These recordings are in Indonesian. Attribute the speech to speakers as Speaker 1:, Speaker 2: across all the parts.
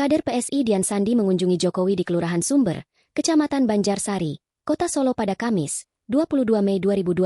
Speaker 1: Kader PSI Dian Sandi mengunjungi Jokowi di Kelurahan Sumber, Kecamatan Banjarsari, Kota Solo pada Kamis, 22 Mei 2025.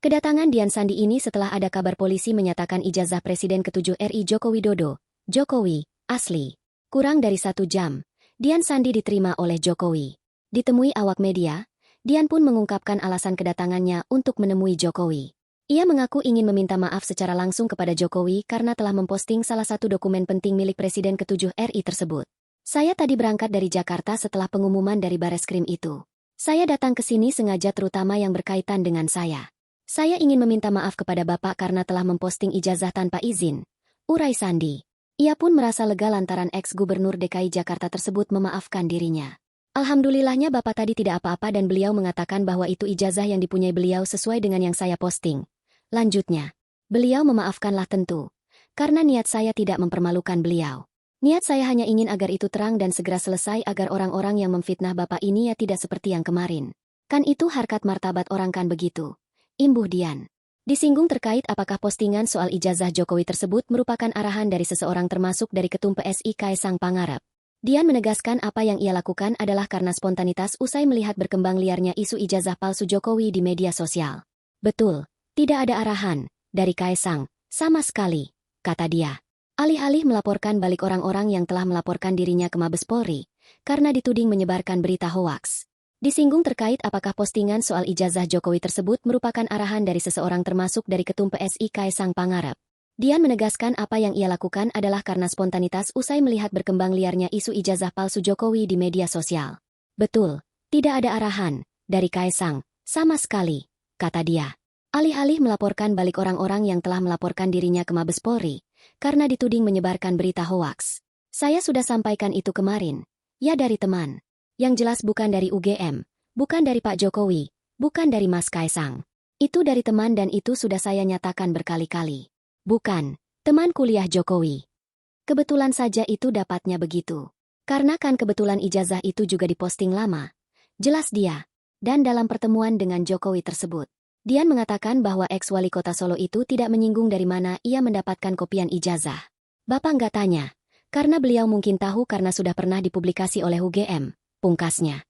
Speaker 1: Kedatangan Dian Sandi ini setelah ada kabar polisi menyatakan ijazah Presiden ke-7 RI Joko Widodo, Jokowi, asli. Kurang dari 1 jam, Dian Sandi diterima oleh Jokowi. Ditemui awak media, Dian pun mengungkapkan alasan kedatangannya untuk menemui Jokowi. Ia mengaku ingin meminta maaf secara langsung kepada Jokowi karena telah memposting salah satu dokumen penting milik Presiden ke-7 RI tersebut. Saya tadi berangkat dari Jakarta setelah pengumuman dari Bareskrim itu. Saya datang ke sini sengaja terutama yang berkaitan dengan saya. Saya ingin meminta maaf kepada Bapak karena telah memposting ijazah tanpa izin, urai Sandi. Ia pun merasa lega lantaran ex-gubernur DKI Jakarta tersebut memaafkan dirinya. Alhamdulillahnya Bapak tadi tidak apa-apa dan beliau mengatakan bahwa itu ijazah yang dipunyai beliau sesuai dengan yang saya posting. Lanjutnya, beliau memaafkanlah tentu, karena niat saya tidak mempermalukan beliau. Niat saya hanya ingin agar itu terang dan segera selesai agar orang-orang yang memfitnah Bapak ini ya tidak seperti yang kemarin. Kan itu harkat martabat orang kan begitu. Imbuh Dian. Disinggung terkait apakah postingan soal ijazah Jokowi tersebut merupakan arahan dari seseorang termasuk dari Ketum PSI Kaesang Pangarep. Dian menegaskan apa yang ia lakukan adalah karena spontanitas usai melihat berkembang liarnya isu ijazah palsu Jokowi di media sosial. Betul. Tidak ada arahan dari Kaesang, sama sekali, kata dia. Alih-alih melaporkan balik orang-orang yang telah melaporkan dirinya ke Mabes Polri, karena dituding menyebarkan berita hoaks. Disinggung terkait apakah postingan soal ijazah Jokowi tersebut merupakan arahan dari seseorang termasuk dari Ketum PSI Kaesang Pangarep. Dian menegaskan apa yang ia lakukan adalah karena spontanitas usai melihat berkembang liarnya isu ijazah palsu Jokowi di media sosial. Betul, tidak ada arahan dari Kaesang, sama sekali, kata dia. Alih-alih melaporkan balik orang-orang yang telah melaporkan dirinya ke Mabes Polri, karena dituding menyebarkan berita hoaks. Saya sudah sampaikan itu kemarin. Ya dari teman. Yang jelas bukan dari UGM, bukan dari Pak Jokowi, bukan dari Mas Kaesang. Itu dari teman dan itu sudah saya nyatakan berkali-kali. Bukan, teman kuliah Jokowi. Kebetulan saja itu dapatnya begitu. Karena kan kebetulan ijazah itu juga diposting lama. Jelas dia. Dan dalam pertemuan dengan Jokowi tersebut. Dian mengatakan bahwa ex-wali kota Solo itu tidak menyinggung dari mana ia mendapatkan kopian ijazah. Bapak nggak tanya, karena beliau mungkin tahu karena sudah pernah dipublikasi oleh UGM, pungkasnya.